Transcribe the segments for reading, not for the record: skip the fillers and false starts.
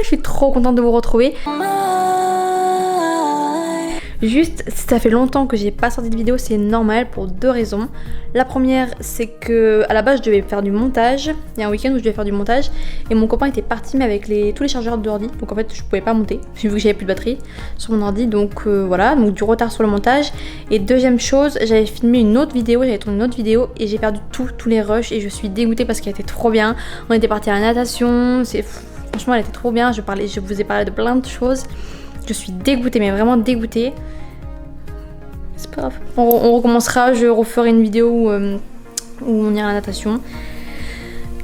je suis trop contente de vous retrouver. Juste, ça fait longtemps que j'ai pas sorti de vidéo, c'est normal pour deux raisons. La première, c'est que à la base je devais faire du montage. Il y a un week-end où je devais faire du montage et mon copain était parti mais avec tous les chargeurs d'ordi. Donc en fait je pouvais pas monter vu que j'avais plus de batterie sur mon ordi. Donc voilà, donc du retard sur le montage. Et deuxième chose, j'avais filmé une autre vidéo, j'avais tourné une autre vidéo et j'ai perdu tous les rushs et je suis dégoûtée parce qu'elle était trop bien. On était parti à la natation, franchement elle était trop bien. Je vous ai parlé de plein de choses. Je suis dégoûtée, mais vraiment dégoûtée. C'est pas grave. On recommencera, je referai une vidéo où on ira à la natation.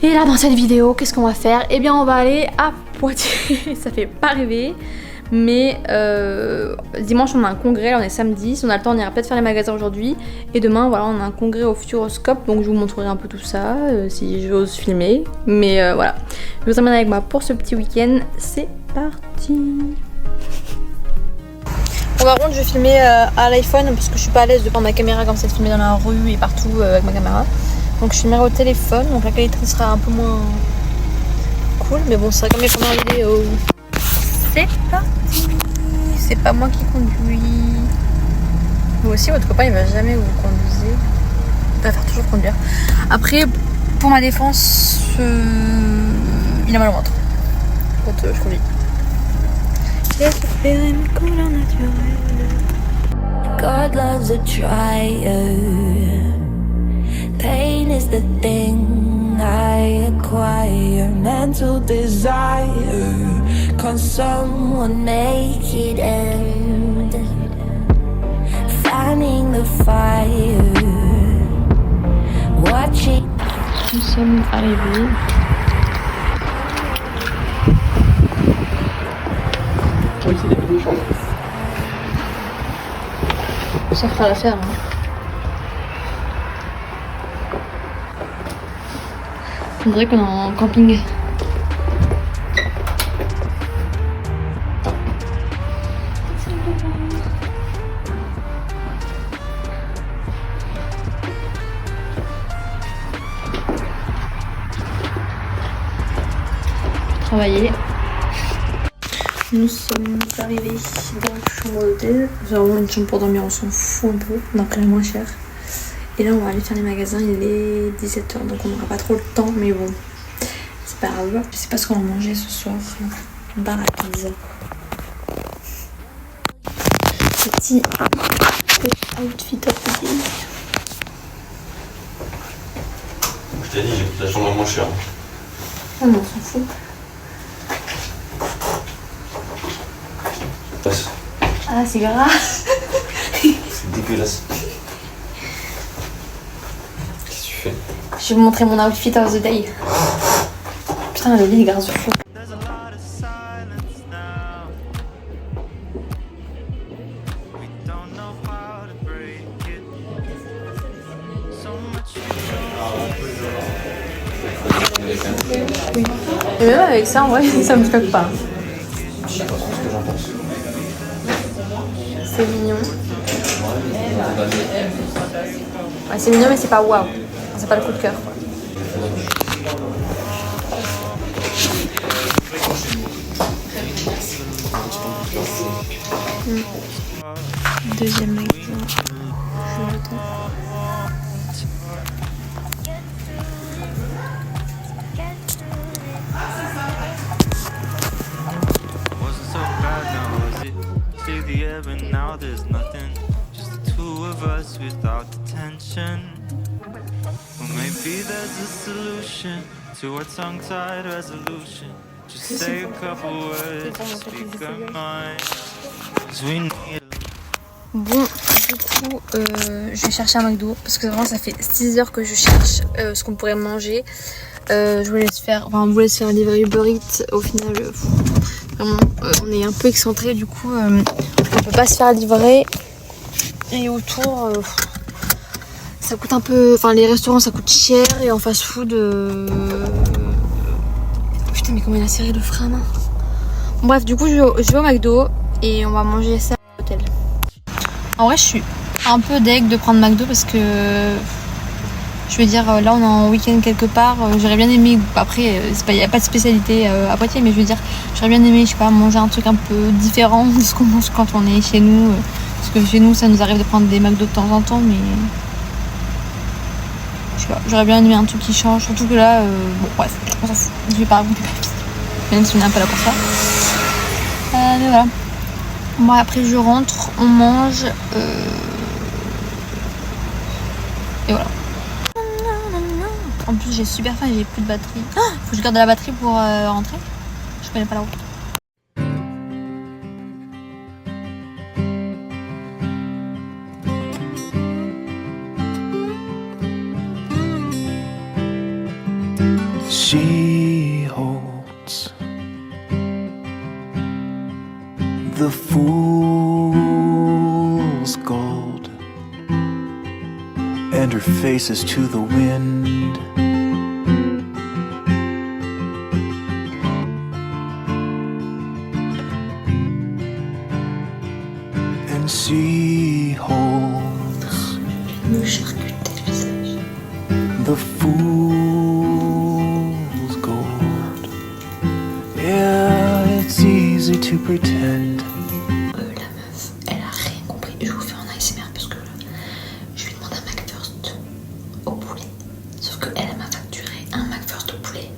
Et là, dans cette vidéo, qu'est-ce qu'on va faire? Eh bien, on va aller à Poitiers. Ça fait pas rêver. Mais dimanche, on a un congrès, là, on est samedi. Si on a le temps, on ira peut-être faire les magasins aujourd'hui. Et demain, voilà, on a un congrès au Futuroscope. Donc, je vous montrerai un peu tout ça, si j'ose filmer. Mais voilà. Je vous emmène avec moi pour ce petit week-end. C'est parti! Bon, par contre, je vais filmer à l'iPhone parce que je suis pas à l'aise de prendre ma caméra comme ça, de filmer dans la rue et partout avec ma caméra. Donc je filmerai au téléphone, donc la qualité sera un peu moins cool, mais bon, ça sera comme mes premières vidéos. C'est parti. C'est pas moi qui conduis. Vous aussi, votre copain, il va jamais où vous conduisez. Il préfère toujours conduire. Après, pour ma défense, il a mal au ventre quand je conduis. God loves a trier. Pain is the thing I acquire. Mental desire. Can someone make it end? Fanning the fire. Watching. Nous sommes arrivés. Oui, c'est des petits champs. Ça fera l'affaire. Hein. On dirait qu'on est en camping. Travailler. Nous sommes arrivés dans la chambre d'hôtel. Nous avons une chambre pour dormir, on s'en fout un peu, on a pris la moins cher. Et là on va aller faire les magasins, il est 17h donc on n'aura pas trop le temps, mais bon, c'est pas grave. Je sais pas ce qu'on va manger ce soir. Bar à pizza. Petit outfit of the day. Je t'ai dit, j'ai pris la chambre la moins chère. Ah mais on s'en fout. Ah c'est gras. C'est dégueulasse. Qu'est-ce que tu fais? Je vais vous montrer mon outfit of the day. Putain le lit est grâce de fou. Oui. Et même avec ça en vrai ça me choque pas. Je sais pas ce que j'en pense. C'est mignon. Ouais, c'est mignon mais c'est pas waouh. C'est pas le coup de cœur. Deuxième magasin. But now there's nothing, just the two of us without the tension. Well, maybe there's a solution to our tongue-tied resolution. Just say a couple words, speak our mind. 'Cause we need. Bon, du coup, je vais chercher un McDo parce que vraiment ça fait 6 heures que je cherche ce qu'on pourrait manger. Je voulais on voulait se faire livrer Uber Eats. Au final, vraiment, on est un peu excentré, du coup, on peut pas se faire livrer. Et autour, ça coûte un peu. Enfin, les restaurants ça coûte cher et en fast-food. Putain, mais combien la série de freins, hein. Bref, du coup, je vais au McDo et on va manger ça à l'hôtel. En vrai, je suis un peu deg de prendre McDo parce que Je veux dire, là on est en week-end quelque part, j'aurais bien aimé, après il n'y a pas de spécialité à Poitiers, mais je veux dire, j'aurais bien aimé, je sais pas, manger un truc un peu différent de ce qu'on mange quand on est chez nous. Parce que chez nous ça nous arrive de prendre des McDo de temps en temps, mais je sais pas, j'aurais bien aimé un truc qui change, surtout que là, bon bref, on s'en fout, je vais pas raconter ma vie, même si on est un peu là pour ça. Mais voilà. Bon après je rentre, on mange, et voilà. En plus j'ai super faim et j'ai plus de batterie. Faut que je garde de la batterie pour rentrer. Je connais pas la route. She holds the fool's gold, and her face is to the wind. And she holds the fool's gold. Yeah, it's easy to pretend. La meuf, elle a rien compris. Je vous fais en ASMR parce que je lui demande un McFirst au poulet. Sauf qu'elle m'a facturé un McFirst au poulet,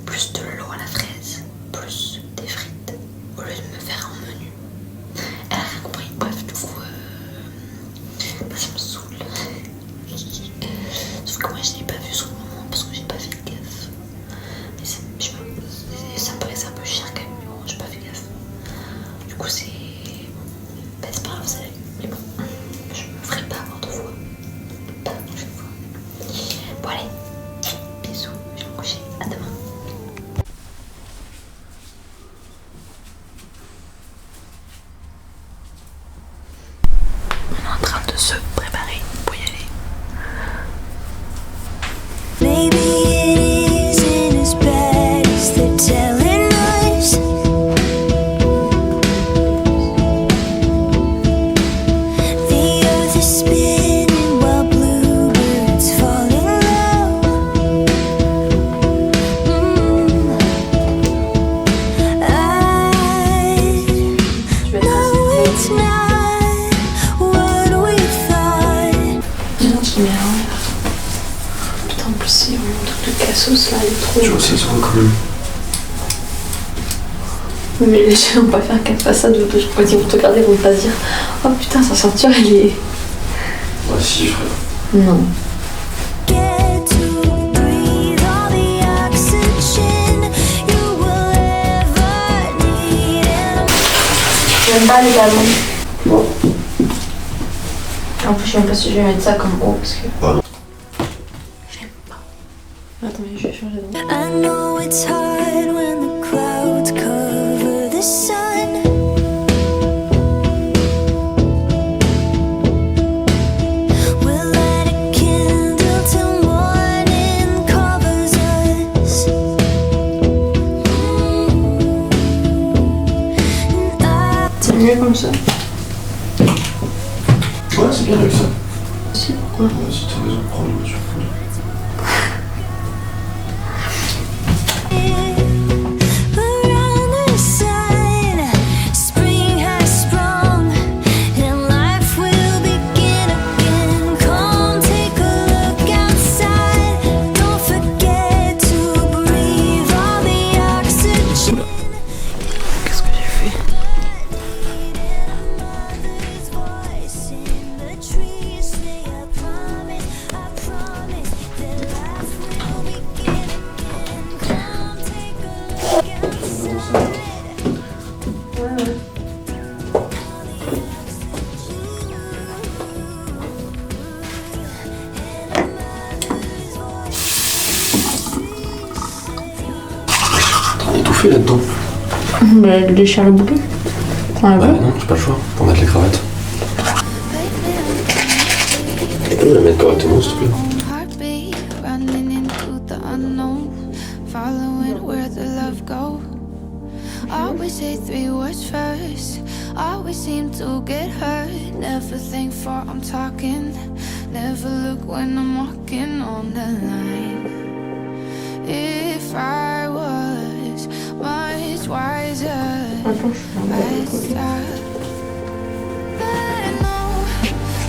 plus de l'eau à la fraise, plus des frites, au lieu de me faire un menu. Elle a rien compris. Bref, du coup, ça me saoule. Sauf que moi je l'ai pas vu sur le moment parce que j'ai pas fait gaffe. Mais ça me paraissait un peu cher quand même, mais bon, j'ai pas fait gaffe. Du coup, c'est pas grave, ça l'a eu. Mais bon, je me ferai pas avoir 2 fois. Pas la prochaine fois. Bon, allez, bisous, je vais me coucher. À demain. On est en train de se préparer pour y aller. Maybe it isn't as bad as they're telling us. The earth is spinning while bluebirds fall in love. I know it's not what we thought. Non, je mets un. Putain, en plus, c'est vraiment un truc de cassos là, il est trop. Tu vois, c'est souvent quand même. Mais les gens vont pas faire 4 façades, je crois qu'ils vont te regarder, ils vont pas se dire oh putain, sa ceinture elle est. Ouais, si, je ferais. Non. Get to breathe all the oxygen you will ever need. J'aime pas les ballons. Bon. En plus, je sais même pas si je vais mettre ça comme haut parce que. Bah non. J'aime pas. Attends, mais je vais changer d'endroit. I know it's hard when the clouds cover the sun. We'll light a candle till morning covers us. And C'est mieux comme ça. Ouais, c'est bien avec ça. Si, pourquoi? Ouais, si t'as raison, prends une voiture. around the sun, spring has sprung, and life will begin again. Come take a look outside. Don't forget to breathe all the oxygen. Qu'est-ce que j'ai fait? Mother's voice in the trees say, I promise that life will begin again. Come take a look outside. T'en as étouffé là-dedans. Bah, déchire le bouquet. Enfin, Bah non, j'ai pas le choix. Pour mettre les cravates. Tu peux me la mettre correctement, s'il te plaît? Heartbeat running into the unknown, following where the love goes. Always say 3 words first, always seem to get hurt. Never think 4, I'm talking. Never look when I'm walking on the line. If I was much wiser, I'd stop. But I know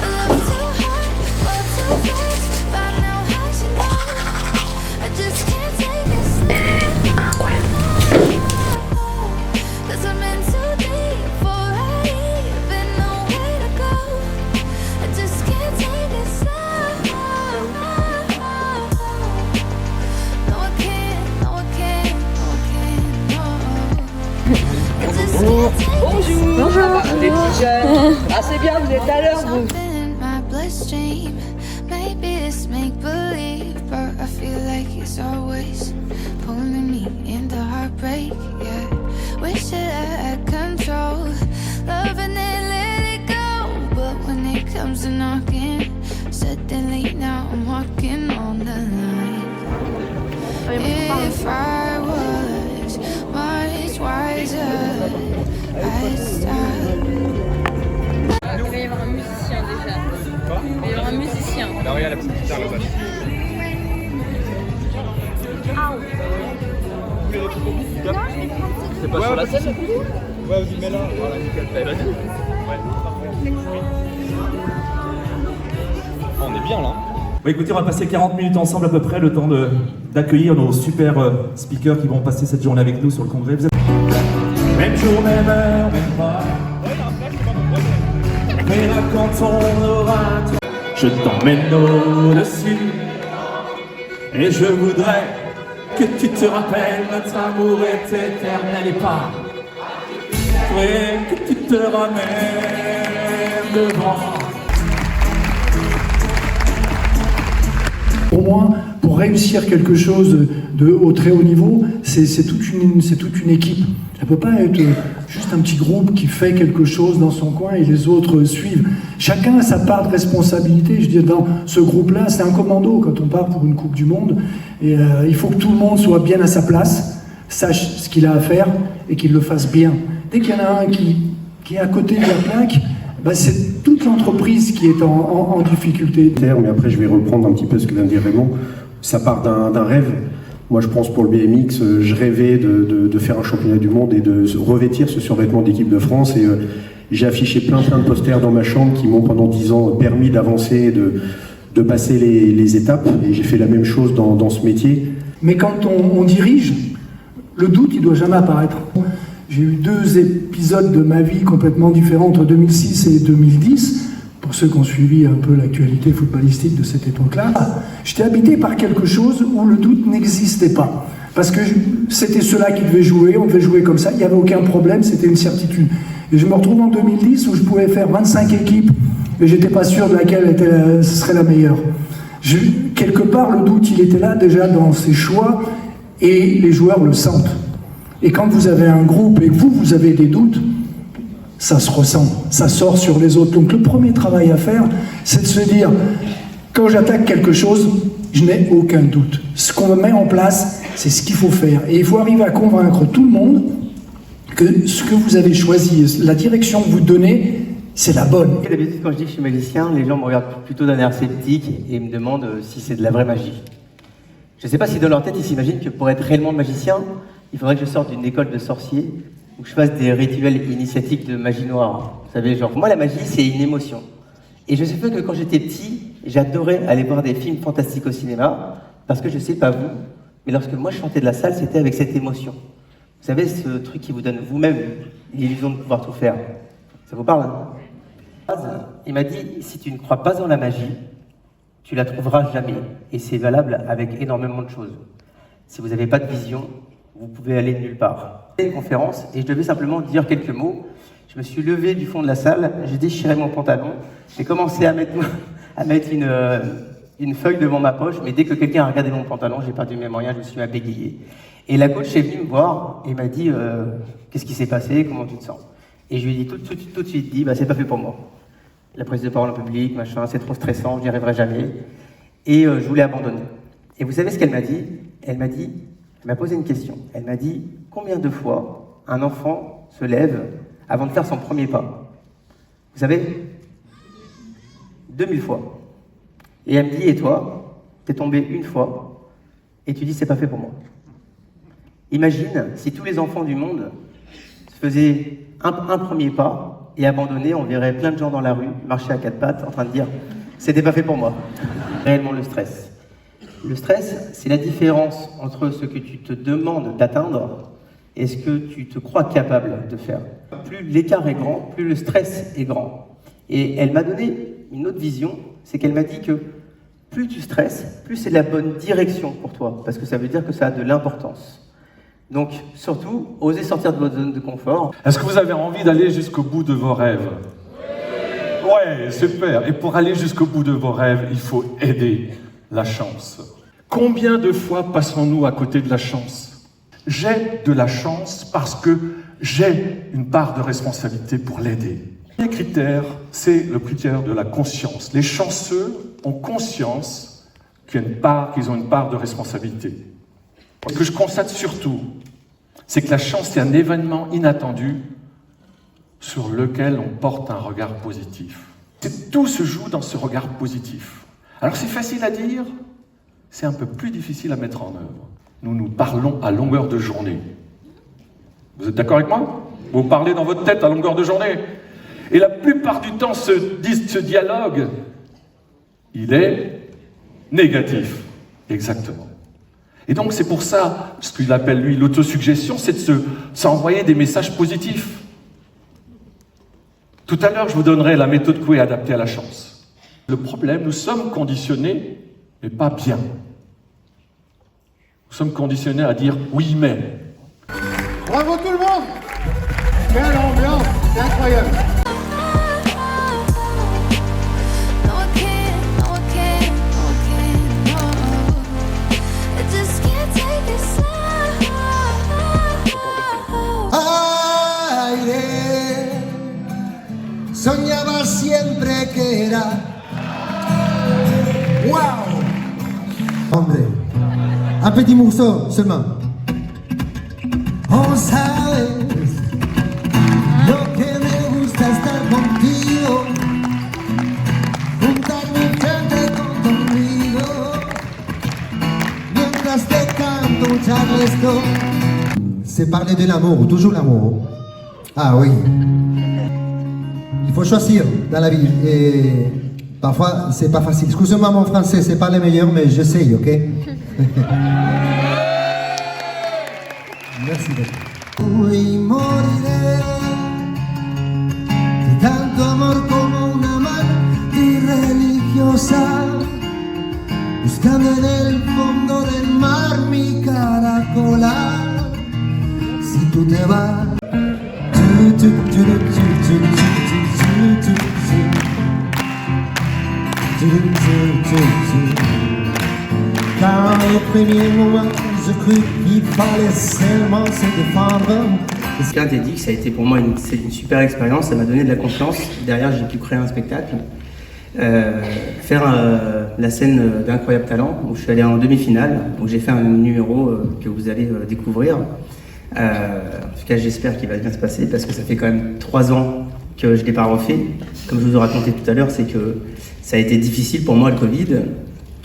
I love too hard, love too fast. By now I should know I just can't take this now. 'Cause I'm in too deep for I even know where to go. I just can't take this now. No, I can't, no, I can't, no, I can't, no. I just can't take Bonjour. Les petits jeunes. Ah, c'est bien, vous êtes à l'heure, vous. something in my bloodstream. Maybe it's make believe, but I feel like it's always pulling me into heartbreak. Yeah, wish that I had control, loving it, let it go. But when it comes to knocking, suddenly now I'm walking on the line. If I was much wiser, I'd stop. Il va y avoir un musicien déjà. Il va y avoir un musicien. Là, regarde la petite guitare là-bas. C'est pas sur la scène? Ouais, vas-y, mets-la. Voilà, nickel. Allez, vas-y. Ouais. On est bien là. Bon, écoutez, on va passer 40 minutes ensemble à peu près, le temps d'accueillir nos super speakers qui vont passer cette journée avec nous sur le congrès. Vous êtes... Même jour, même heure, même pas. Mais là, quand on aura tout, je t'emmène au-dessus. Et je voudrais que tu te rappelles, notre amour est éternel et pas. Ouais, que tu te ramènes devant. Pour moi, pour réussir quelque chose au très haut niveau, c'est toute une équipe. Ça ne peut pas être juste un petit groupe qui fait quelque chose dans son coin et les autres suivent. Chacun a sa part de responsabilité. Je veux dire, dans ce groupe-là, c'est un commando quand on part pour une Coupe du Monde. Et il faut que tout le monde soit bien à sa place, sache ce qu'il a à faire et qu'il le fasse bien. Dès qu'il y en a un qui est à côté de la plaque, bah c'est toute l'entreprise qui est en difficulté. Mais après, je vais reprendre un petit peu ce que vient de dire Raymond. Ça part d'un rêve. Moi, je pense pour le BMX, je rêvais de faire un championnat du monde et de revêtir ce survêtement d'équipe de France. Et j'ai affiché plein de posters dans ma chambre qui m'ont pendant 10 ans permis d'avancer, de passer les étapes. Et j'ai fait la même chose dans ce métier. Mais quand on dirige, le doute, il ne doit jamais apparaître. J'ai eu 2 épisodes de ma vie complètement différents entre 2006 et 2010. Pour ceux qui ont suivi un peu l'actualité footballistique de cette époque-là, j'étais habité par quelque chose où le doute n'existait pas. Parce que c'était ceux-là qui devaient jouer, on devait jouer comme ça, il n'y avait aucun problème, c'était une certitude. Et je me retrouve en 2010 où je pouvais faire 25 équipes et j'étais pas sûr de laquelle serait la meilleure. Quelque part, le doute, il était là déjà dans ses choix et les joueurs le sentent. Et quand vous avez un groupe et que vous avez des doutes, ça se ressent, ça sort sur les autres. Donc le premier travail à faire, c'est de se dire, quand j'attaque quelque chose, je n'ai aucun doute. Ce qu'on met en place, c'est ce qu'il faut faire. Et il faut arriver à convaincre tout le monde que ce que vous avez choisi, la direction que vous donnez, c'est la bonne. D'habitude, quand je dis que je suis magicien, les gens me regardent plutôt d'un air sceptique et me demandent si c'est de la vraie magie. Je ne sais pas si dans leur tête, ils s'imaginent que pour être réellement magicien, il faudrait que je sorte d'une école de sorciers ou que je fasse des rituels initiatiques de magie noire. Vous savez, genre, pour moi, la magie, c'est une émotion. Et je sais pas que quand j'étais petit, j'adorais aller voir des films fantastiques au cinéma, parce que je sais pas vous, mais lorsque moi je sortais de la salle, c'était avec cette émotion. Vous savez, ce truc qui vous donne vous-même l'illusion de pouvoir tout faire. Ça vous parle, hein? Il m'a dit, si tu ne crois pas en la magie, tu la trouveras jamais. Et c'est valable avec énormément de choses. Si vous n'avez pas de vision, vous pouvez aller nulle part. C'était une conférence et je devais simplement dire quelques mots. Je me suis levé du fond de la salle, j'ai déchiré mon pantalon, j'ai commencé à mettre une feuille devant ma poche, mais dès que quelqu'un a regardé mon pantalon, j'ai perdu mes moyens, je me suis mis à bégayer. Et la coach est venue me voir et m'a dit qu'est-ce qui s'est passé, comment tu te sens? Et je lui ai dit tout de suite dit, bah c'est pas fait pour moi. La prise de parole en public, machin, c'est trop stressant, je n'y arriverai jamais. Et je voulais abandonner. Et vous savez ce qu'elle m'a dit? Elle m'a posé une question. Elle m'a dit, combien de fois un enfant se lève avant de faire son premier pas? Vous savez, 2000 fois. Et elle me dit, et toi, t'es tombé une fois, et tu dis, c'est pas fait pour moi. Imagine si tous les enfants du monde faisaient un premier pas et abandonnaient, on verrait plein de gens dans la rue, marcher à quatre pattes, en train de dire, c'était pas fait pour moi. Réellement le stress. Le stress, c'est la différence entre ce que tu te demandes d'atteindre et ce que tu te crois capable de faire. Plus l'écart est grand, plus le stress est grand. Et elle m'a donné une autre vision, c'est qu'elle m'a dit que plus tu stresses, plus c'est la bonne direction pour toi, parce que ça veut dire que ça a de l'importance. Donc, surtout, osez sortir de votre zone de confort. Est-ce que vous avez envie d'aller jusqu'au bout de vos rêves? Ouais, super. Et pour aller jusqu'au bout de vos rêves, il faut aider la chance. Combien de fois passons-nous à côté de la chance? J'ai de la chance parce que j'ai une part de responsabilité pour l'aider. Le critère, c'est le critère de la conscience. Les chanceux ont qu'ils ont une part de responsabilité. Ce que je constate surtout, c'est que la chance, c'est un événement inattendu sur lequel on porte un regard positif. Tout se joue dans ce regard positif. Alors c'est facile à dire, c'est un peu plus difficile à mettre en œuvre. Nous parlons à longueur de journée. Vous êtes d'accord avec moi? Vous parlez dans votre tête à longueur de journée. Et la plupart du temps, ce dialogue, il est négatif. Exactement. Et donc c'est pour ça, ce qu'il appelle lui l'autosuggestion, c'est de s'envoyer des messages positifs. Tout à l'heure, je vous donnerai la méthode Coué adaptée à la chance. Le problème, nous sommes conditionnés, mais pas bien. Nous sommes conditionnés à dire oui, mais. Bravo tout le monde! Quelle ambiance! C'est incroyable! Soñaba siempre que era. ¡Wow! Hombre, un petit morceau seulement. Oh, sabes lo que me gusta estar contigo, juntar mi frente contigo, mientras te canto un charleston. C'est parler de l'amour, toujours l'amour. Ah oui. Il faut choisir dans la vie et parfois c'est pas facile. Excusez-moi mon français, c'est pas le meilleur mais j'essaye, ok? Merci beaucoup. Hoy moriré de tanto amor como una amante religiosa, buscando en el fondo del mar mi caracola. Si tú te vas. Dans les premiers moments, je crus qu'il fallait seulement se défendre. Bien TEDx, ça a été pour moi une super expérience, ça m'a donné de la confiance. Derrière, j'ai pu créer un spectacle, faire la scène d'Incroyable Talent, où je suis allé en demi-finale, où j'ai fait un numéro que vous allez découvrir. En tout cas, j'espère qu'il va bien se passer, parce que ça fait quand même 3 ans que je ne l'ai pas refait. Comme je vous ai raconté tout à l'heure, c'est que ça a été difficile pour moi le Covid,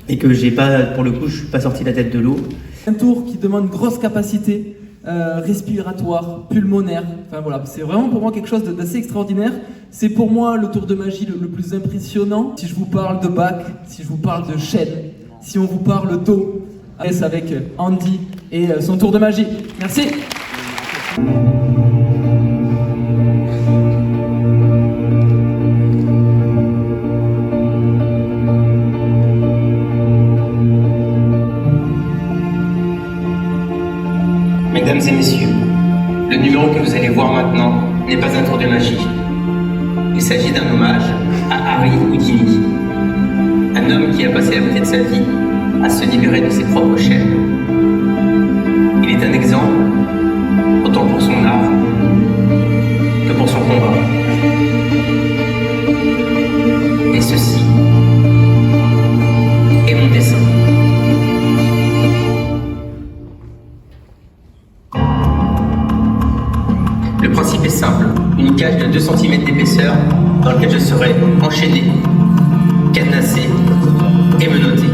et que j'ai pas, pour le coup, je suis pas sorti la tête de l'eau. Un tour qui demande une grosse capacité respiratoire, pulmonaire. Enfin voilà, c'est vraiment pour moi quelque chose d'assez extraordinaire. C'est pour moi le tour de magie le plus impressionnant. Si je vous parle de Bach, si je vous parle de Chelles, si on vous parle d'eau, avec Andy et son tour de magie. Merci. Mesdames et messieurs, le numéro que vous allez voir maintenant n'est pas un tour de magie. Il s'agit d'un hommage à Harry Houdini, un homme qui a passé la moitié de sa vie à se libérer de ses propres chaînes. Il est un exemple, autant pour son art que pour son combat. Et ceci est mon dessin. Le principe est simple, une cage de 2 cm d'épaisseur dans laquelle je serai enchaîné, cadenassé et menottée.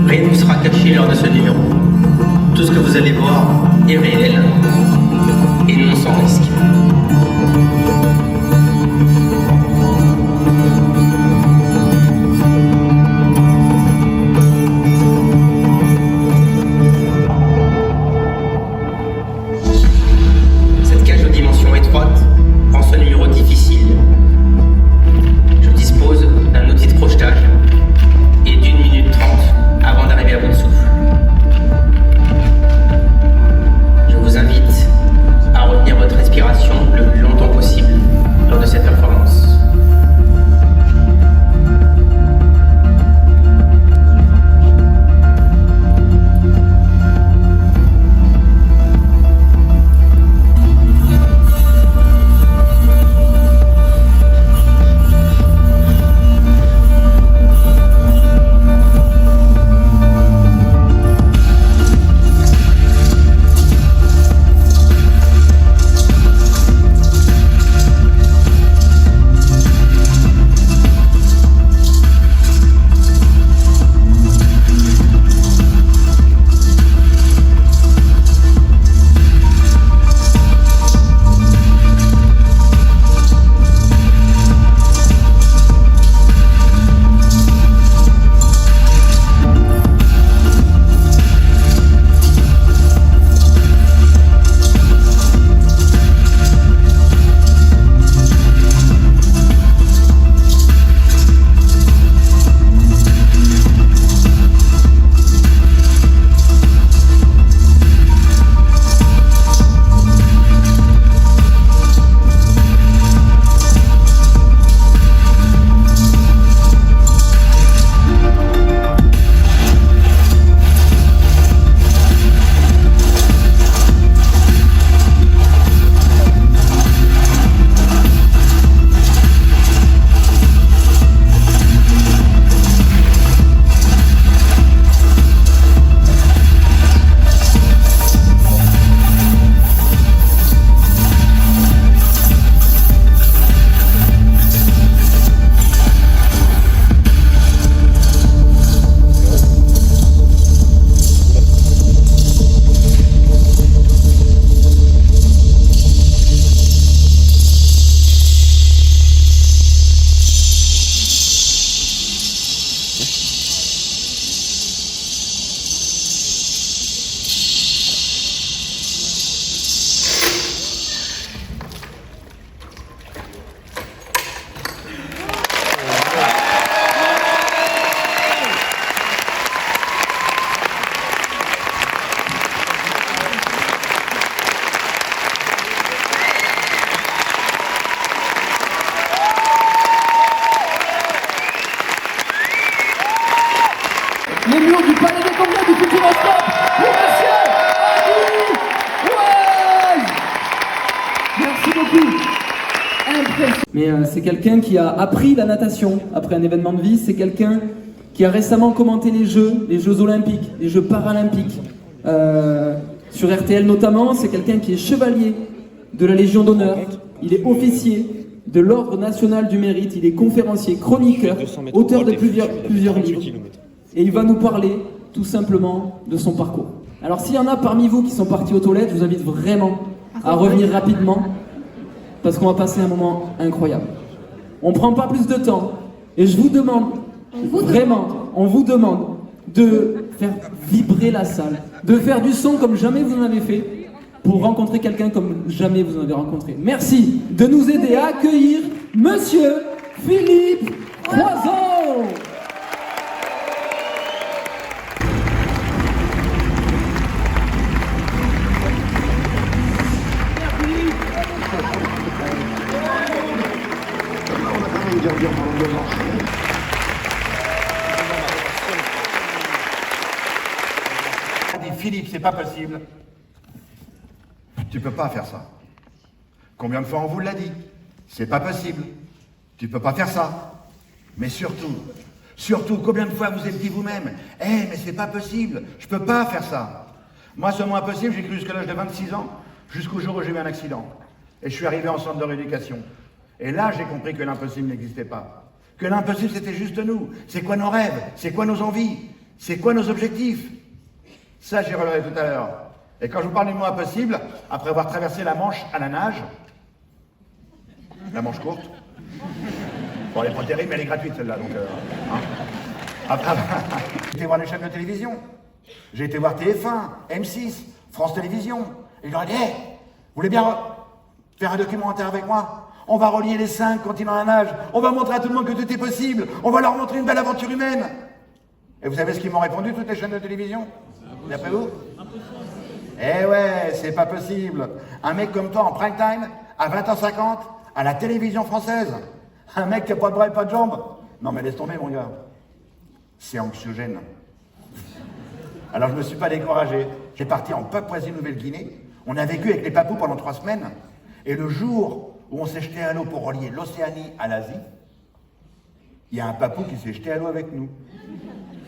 Rien ne vous sera caché lors de ce numéro. Tout ce que vous allez voir est réel et non sans risque. Cette cage aux dimensions étroites rend ce numéro difficile. Je dispose d'un outil de crochetage et d'1 minute 30 avant d'arriver à bout de souffle. Je vous invite à retenir votre respiration le plus longtemps possible lors de cette performance. Les murs du Palais des Congrès du Futuroscope pour monsieur Adi Ouaz. Merci beaucoup. Impressionnant. Mais c'est quelqu'un qui a appris la natation après un événement de vie. C'est quelqu'un qui a récemment commenté les Jeux Olympiques, les Jeux Paralympiques, sur RTL notamment. C'est quelqu'un qui est chevalier de la Légion d'honneur. Il est officier de l'Ordre national du mérite. Il est conférencier, chroniqueur, auteur de plusieurs livres. Et il va nous parler tout simplement de son parcours. Alors s'il y en a parmi vous qui sont partis aux toilettes, je vous invite vraiment à revenir rapidement parce qu'on va passer un moment incroyable. On ne prend pas plus de temps et je vous demande, on vous demande de faire vibrer la salle, de faire du son comme jamais vous en avez fait pour rencontrer quelqu'un comme jamais vous en avez rencontré. Merci de nous aider à accueillir Monsieur Philippe Croizon. Philippe, c'est pas possible. Tu peux pas faire ça. Combien de fois on vous l'a dit? C'est pas possible. Tu peux pas faire ça. Mais surtout, combien de fois vous êtes dit vous-même, mais c'est pas possible, je peux pas faire ça. Moi, ce mot impossible, j'ai cru jusqu'à l'âge de 26 ans, jusqu'au jour où j'ai eu un accident. Et je suis arrivé en centre de rééducation. Et là, j'ai compris que l'impossible n'existait pas. Que l'impossible c'était juste nous. C'est quoi nos rêves? C'est quoi nos envies? C'est quoi nos objectifs? Ça j'y reviendrai tout à l'heure. Et quand je vous parle du mot impossible, après avoir traversé la Manche à la nage, la Manche courte, bon elle est pas terrible mais elle est gratuite celle-là donc... Après, j'ai été voir les chaînes de télévision, j'ai été voir TF1, M6, France Télévisions, et je leur ai dit, hey, vous voulez bien faire un documentaire avec moi? On va relier les 5 continents à nage, on va montrer à tout le monde que tout est possible, on va leur montrer une belle aventure humaine. Et vous savez ce qu'ils m'ont répondu, toutes les chaînes de télévision? D'après vous? Eh ouais, c'est pas possible. Un mec comme toi en prime time, à 20h50, à la télévision française, un mec qui a pas de bras et pas de jambes. Non mais laisse tomber mon gars. C'est anxiogène. Alors je me suis pas découragé. J'ai parti en Papouasie-Nouvelle-Guinée. On a vécu avec les papous pendant 3 semaines. Et le jour où on s'est jeté à l'eau pour relier l'Océanie à l'Asie, il y a un papou qui s'est jeté à l'eau avec nous.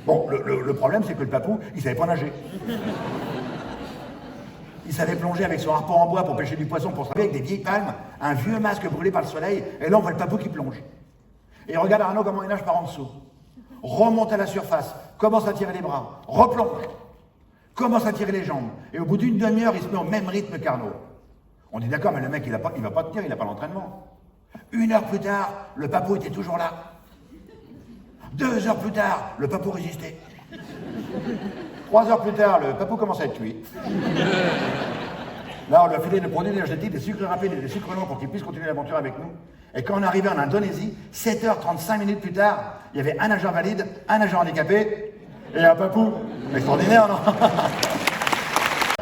Bon, le problème c'est que le papou, il savait pas nager. Il savait plonger avec son harpon en bois pour pêcher du poisson, pour se avec des vieilles palmes, un vieux masque brûlé par le soleil, et là on voit le papou qui plonge. Et regarde Arnaud comment il nage par en dessous. Remonte à la surface, commence à tirer les bras, replonge, commence à tirer les jambes, et au bout d'une demi-heure, il se met au même rythme qu'Arnaud. On dit d'accord, mais le mec il va pas tenir, il n'a pas l'entraînement. 1 heure plus tard, le papou était toujours là. 2 heures plus tard, le papou résistait. 3 heures plus tard, le papou commence à être cuit. Là, on lui a filé des produits énergétiques, des sucres rapides et des sucres longs pour qu'il puisse continuer l'aventure avec nous. Et quand on est arrivé en Indonésie, 7h35 minutes plus tard, il y avait un nageur valide, un nageur handicapé et un papou. Extraordinaire, non?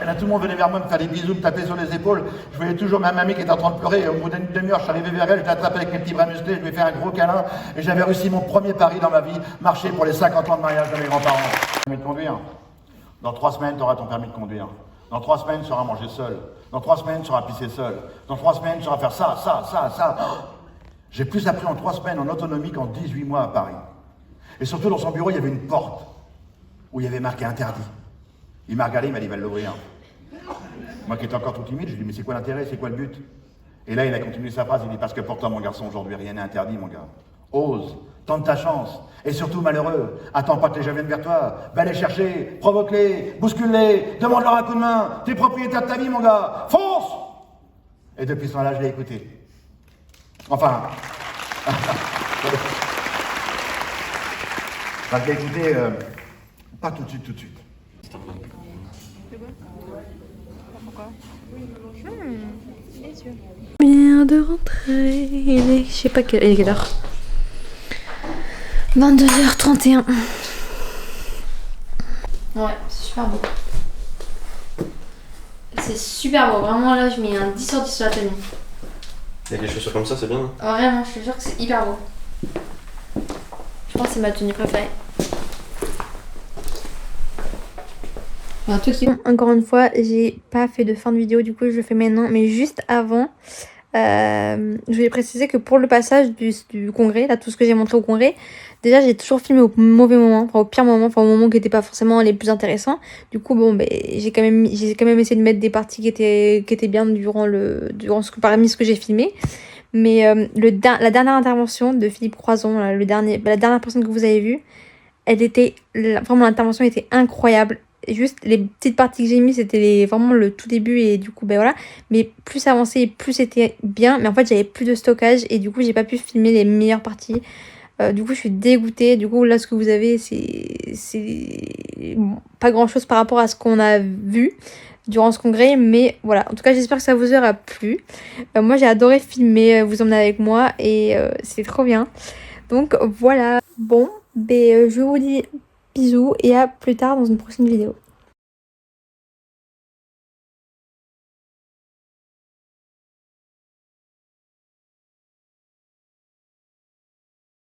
Et là, tout le monde venait vers moi me faire des bisous, me taper sur les épaules. Je voyais toujours ma mamie qui était en train de pleurer. Et au bout d'une demi-heure, je suis arrivé vers elle, je l'ai attrapée avec mes petits bras musclés, je lui ai fait un gros câlin. Et j'avais réussi mon premier pari dans ma vie, marcher pour les 50 ans de mariage de mes grands-parents. Permis de conduire. Dans 3 semaines, tu auras ton permis de conduire. Dans 3 semaines, tu sauras manger seul. Dans 3 semaines, tu sauras pisser seul. Dans 3 semaines, tu sauras faire ça, ça, ça, ça. J'ai plus appris en 3 semaines en autonomie qu'en 18 mois à Paris. Et surtout, dans son bureau, il y avait une porte où il y avait marqué interdit. Il m'a regardé, il m'a dit, va l'ouvrir. Moi qui étais encore tout timide, je lui ai dit, mais c'est quoi l'intérêt, c'est quoi le but? Et là, il a continué sa phrase, il dit, parce que pour toi, mon garçon, aujourd'hui, rien n'est interdit, mon gars. Ose, tente ta chance, et surtout malheureux, attends pas que les gens viennent vers toi, va les chercher, provoque-les, bouscule-les, demande-leur un coup de main, t'es propriétaire de ta vie, mon gars, fonce! Et depuis ce temps-là, je l'ai écouté. Enfin... je l'ai écouté, pas tout de suite, Bien de rentrer, il est, je sais pas quelle heure. 22h31. Ouais, c'est super beau. C'est super beau, vraiment là je mets un 10 sur 10 sur la tenue. Avec les chaussures comme ça, c'est bien. Vraiment, je te jure que c'est hyper beau. Je pense que c'est ma tenue préférée. Enfin, tout de suite. Encore une fois, j'ai pas fait de fin de vidéo, du coup je le fais maintenant, mais juste avant, je voulais préciser que pour le passage du congrès, là tout ce que j'ai montré au congrès, déjà j'ai toujours filmé au mauvais moment, enfin au pire moment, enfin au moment qui n'était pas forcément les plus intéressants. Du coup bon, ben j'ai quand même essayé de mettre des parties qui étaient bien parmi ce que j'ai filmé. Mais la dernière intervention de Philippe Croison, là, la dernière personne que vous avez vue, vraiment l'intervention était incroyable. Juste les petites parties que j'ai mis, c'était vraiment le tout début et du coup ben voilà, mais plus avancé, plus c'était bien, mais en fait j'avais plus de stockage et du coup j'ai pas pu filmer les meilleures parties. Du coup je suis dégoûtée. Du coup là ce que vous avez c'est pas grand chose par rapport à ce qu'on a vu durant ce congrès, mais voilà, en tout cas j'espère que ça vous aura plu. Moi j'ai adoré filmer, vous emmener avec moi et c'est trop bien. Donc voilà, bon, je vous dis bisous et à plus tard dans une prochaine vidéo.